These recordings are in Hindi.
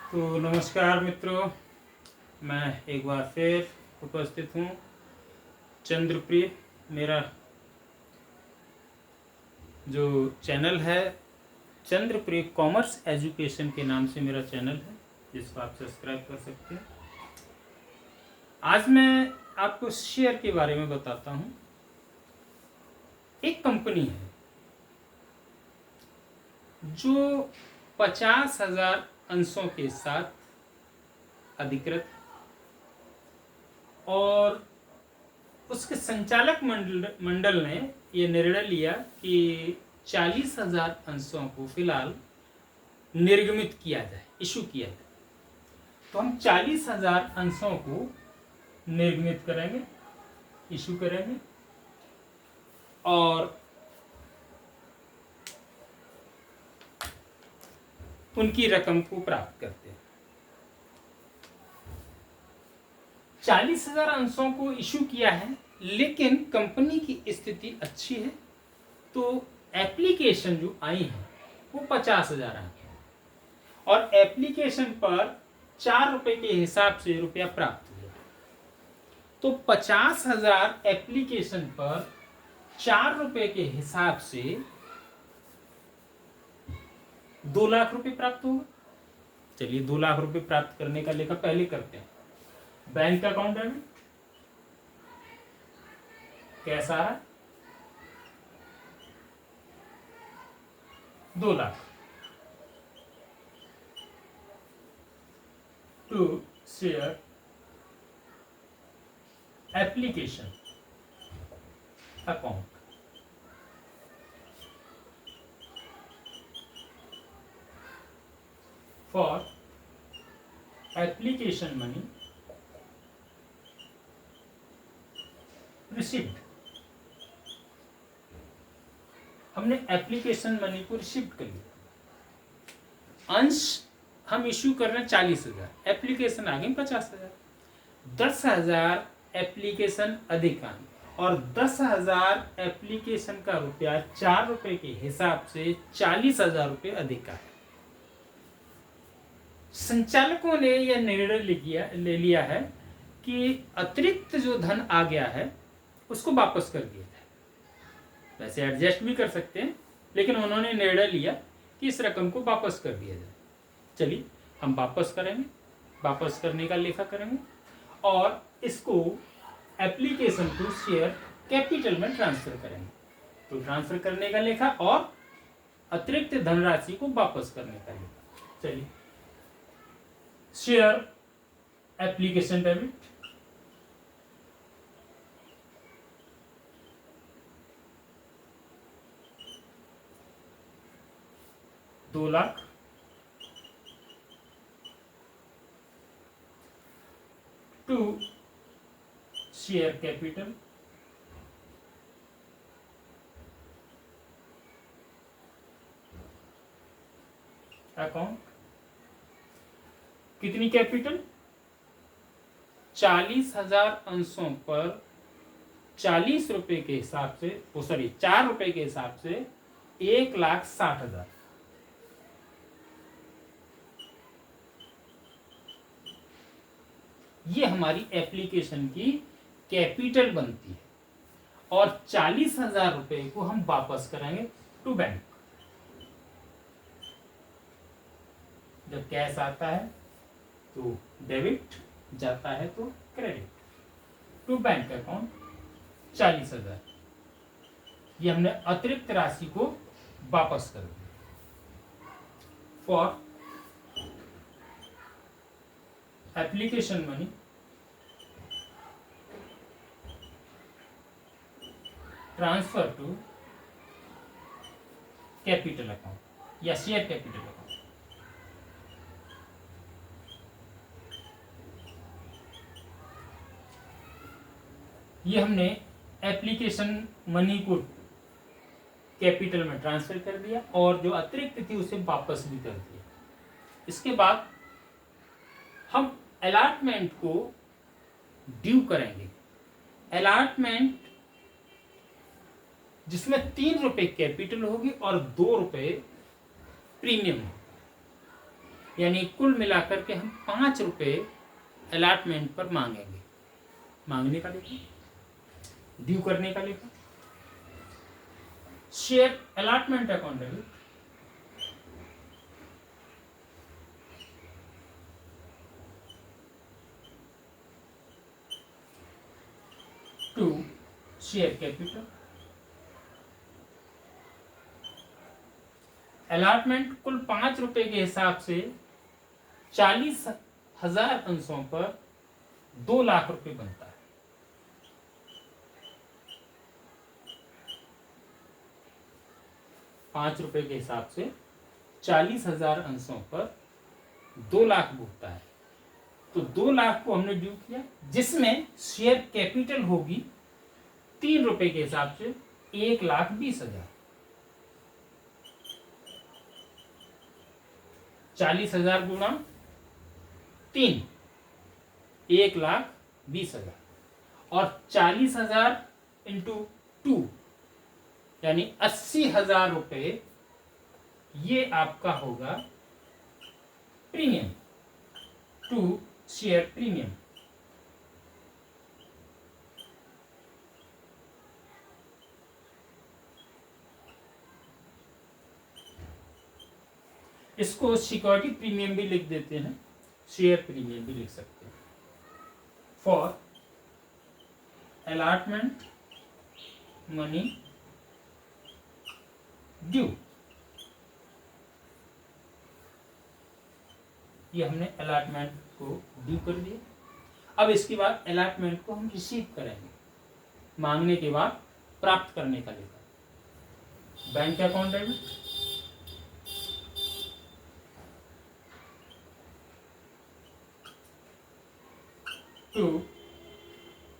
तो नमस्कार मित्रों, मैं एक बार फिर उपस्थित हूँ। चंद्रप्रिय मेरा जो चैनल है, चंद्रप्रिय कॉमर्स एजुकेशन के नाम से मेरा चैनल है, जिसको आप सब्सक्राइब कर सकते हैं। आज मैं आपको शेयर के बारे में बताता हूँ। एक कंपनी है जो 50,000 अंशों के साथ अधिकृत, और उसके संचालक मंडल ने यह निर्णय लिया कि 40,000 अंशों को फिलहाल निर्गमित किया जाए, इशू किया जाए। तो हम 40,000 अंशों को निर्गमित करेंगे, इशू करेंगे, और उनकी रकम को प्राप्त करते हैं। 40,000 अंशों को इशू किया है, लेकिन कंपनी की स्थिति अच्छी है, तो एप्लीकेशन जो आई है वो 50,000 आई है, और एप्लीकेशन पर 4 रुपए के हिसाब से रुपया प्राप्त हुआ। तो 50,000 एप्लीकेशन पर 4 रुपए के हिसाब से 2 लाख रुपए प्राप्त होगा। चलिए, 2 लाख रुपए प्राप्त करने का लेखा पहले करते हैं। बैंक अकाउंट डेबिट कैसा है? 2 lakh to share application account for application money received. हमने एप्लीकेशन मनी को रिसीव कर लिया। अंश हम इश्यू कर रहे हैं 40,000, एप्लीकेशन आ गई 50,000। 10,000 एप्लीकेशन अधिक आए, और 10,000 एप्लीकेशन का रुपया 4 रुपए के हिसाब से 40,000 रुपये अधिक आए। संचालकों ने यह निर्णय ले लिया है कि अतिरिक्त जो धन आ गया है उसको वापस कर दिया जाए। वैसे एडजस्ट भी कर सकते हैं, लेकिन उन्होंने निर्णय लिया कि इस रकम को वापस कर दिया जाए। चलिए, हम वापस करेंगे, वापस करने का लेखा करेंगे, और इसको एप्लीकेशन टू शेयर कैपिटल में ट्रांसफर करेंगे। तो ट्रांसफर करने का लेखा और अतिरिक्त धनराशि को वापस करने का लेखा। चलिए, शेयर एप्लीकेशन डेबिट, दो lakh to share capital account. कितनी कैपिटल? 40,000 अंशों पर 40 रुपए के हिसाब से, 4 रुपए के हिसाब से 1,60,000। ये हमारी एप्लीकेशन की कैपिटल बनती है, और 40,000 रुपए को हम वापस करेंगे टू बैंक। जब कैश आता है तो डेबिट, जाता है तो क्रेडिट टू बैंक अकाउंट 40,000। ये हमने अतिरिक्त राशि को वापस कर दिया। For application money transfer to capital account या शेयर कैपिटल अकाउंट। ये हमने एप्लीकेशन मनी को कैपिटल में ट्रांसफर कर दिया, और जो अतिरिक्त थी उसे वापस भी कर दिया। इसके बाद हम अलॉटमेंट को ड्यू करेंगे। अलॉटमेंट जिसमें 3 रुपए कैपिटल होगी और 2 रुपए प्रीमियम। यानी कुल मिलाकर के हम 5 रुपये अलॉटमेंट पर मांगेंगे। मांगने का लेखा, ड्यू करने का लेखा। Share allotment account debit, to share capital. Allotment कुल 5 रुपए के हिसाब से 40,000 अंशों पर 2 लाख रुपए बनता है। ₹5 के हिसाब से 40,000 अंशों पर 2 लाख होता है। तो 2 लाख को हमने ड्यू किया, जिसमें शेयर कैपिटल होगी ₹3 के हिसाब से 1,20,000। 40,000 गुणा 3, 1,20,000, और 40,000 इंटू 2 यानी 80,000 रुपये, ये आपका होगा प्रीमियम, टू शेयर प्रीमियम। इसको सिक्योरिटी प्रीमियम भी लिख देते हैं, शेयर प्रीमियम भी लिख सकते हैं। फॉर अलॉटमेंट मनी ड्यू, ये हमने अलॉटमेंट को ड्यू कर दिया। अब इसके बाद अलॉटमेंट को हम रिसीव करेंगे, मांगने के बाद प्राप्त करने का लेखा। Bank account debit, to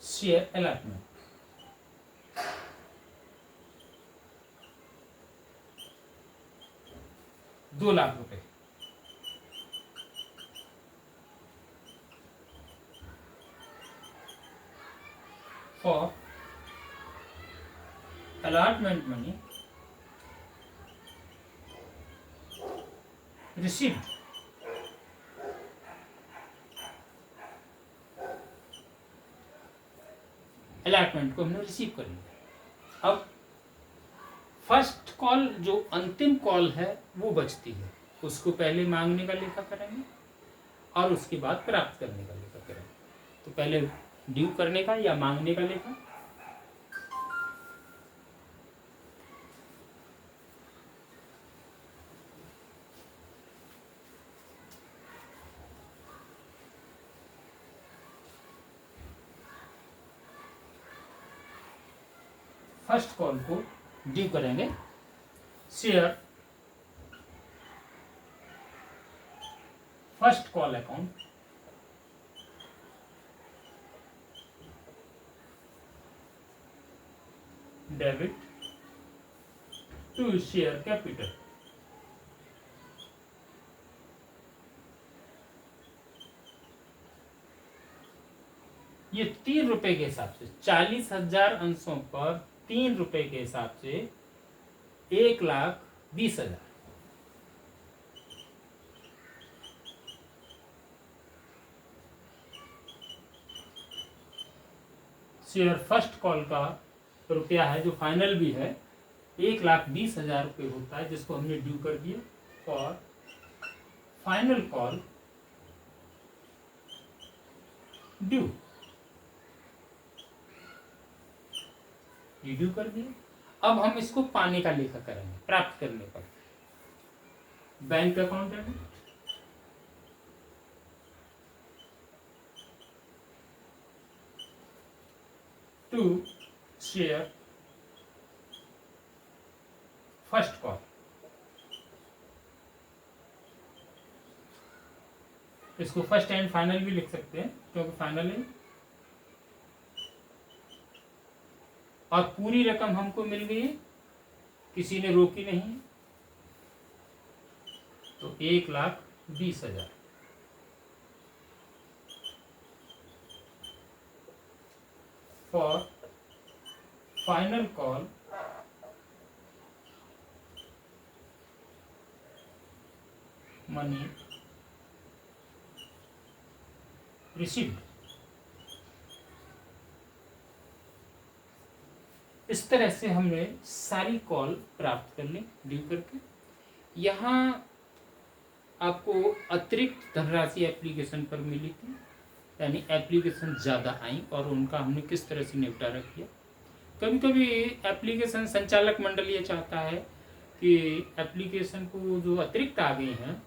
share allotment, ₹2 lakh. For allotment money received, allotment को हमने रिसीव कर लिया। अब फर्स्ट कॉल, जो अंतिम कॉल है, वो बचती है, उसको पहले मांगने का लेखा करेंगे और उसके बाद प्राप्त करने का लेखा करेंगे। तो पहले ड्यू करने का या मांगने का लेखा। फर्स्ट कॉल को ड्यू करेंगे। Share first call account, debit to share capital. ये ₹3 के हिसाब से 40,000 अंशों पर ₹3 के हिसाब से 1,20,000। शेयर फर्स्ट कॉल का रुपया है, जो फाइनल भी है, 1,20,000 रुपये होता है, जिसको हमने ड्यू कर दिया। और फाइनल कॉल ड्यू, ड्यू कर दिया। अब हम इसको पाने का लेखा करेंगे, प्राप्त करने पर। Bank account debit, to share first call, इसको फर्स्ट एंड फाइनल भी लिख सकते हैं, क्योंकि फाइनल है। और पूरी रकम हमको मिल गई है, किसी ने रोकी नहीं, तो 1,20,000। For final call money received. इस तरह से हमने सारी कॉल प्राप्त कर ली ड्यू करके। यहाँ आपको अतिरिक्त धनराशि एप्लीकेशन पर मिली थी, यानी एप्लीकेशन ज़्यादा आई और उनका हमने किस तरह से निपटारा किया। कभी कभी एप्लीकेशन संचालक मंडल ये चाहता है कि एप्लीकेशन को जो अतिरिक्त आ गई हैं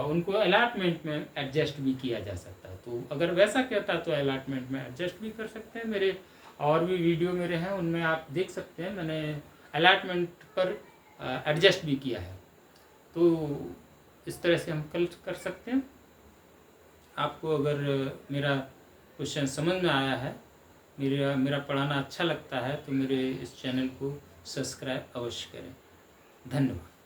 उनको अलॉटमेंट में एडजस्ट भी किया जा सकता है। तो अगर वैसा कहता है तो अलॉटमेंट में एडजस्ट भी कर सकते हैं। मेरे और भी वीडियो मेरे हैं, उनमें आप देख सकते हैं, मैंने अलॉटमेंट पर एडजस्ट भी किया है। तो इस तरह से हम कल कर सकते हैं। आपको अगर मेरा क्वेश्चन समझ में आया है, मेरा पढ़ाना अच्छा लगता है, तो मेरे इस चैनल को सब्सक्राइब अवश्य करें। धन्यवाद।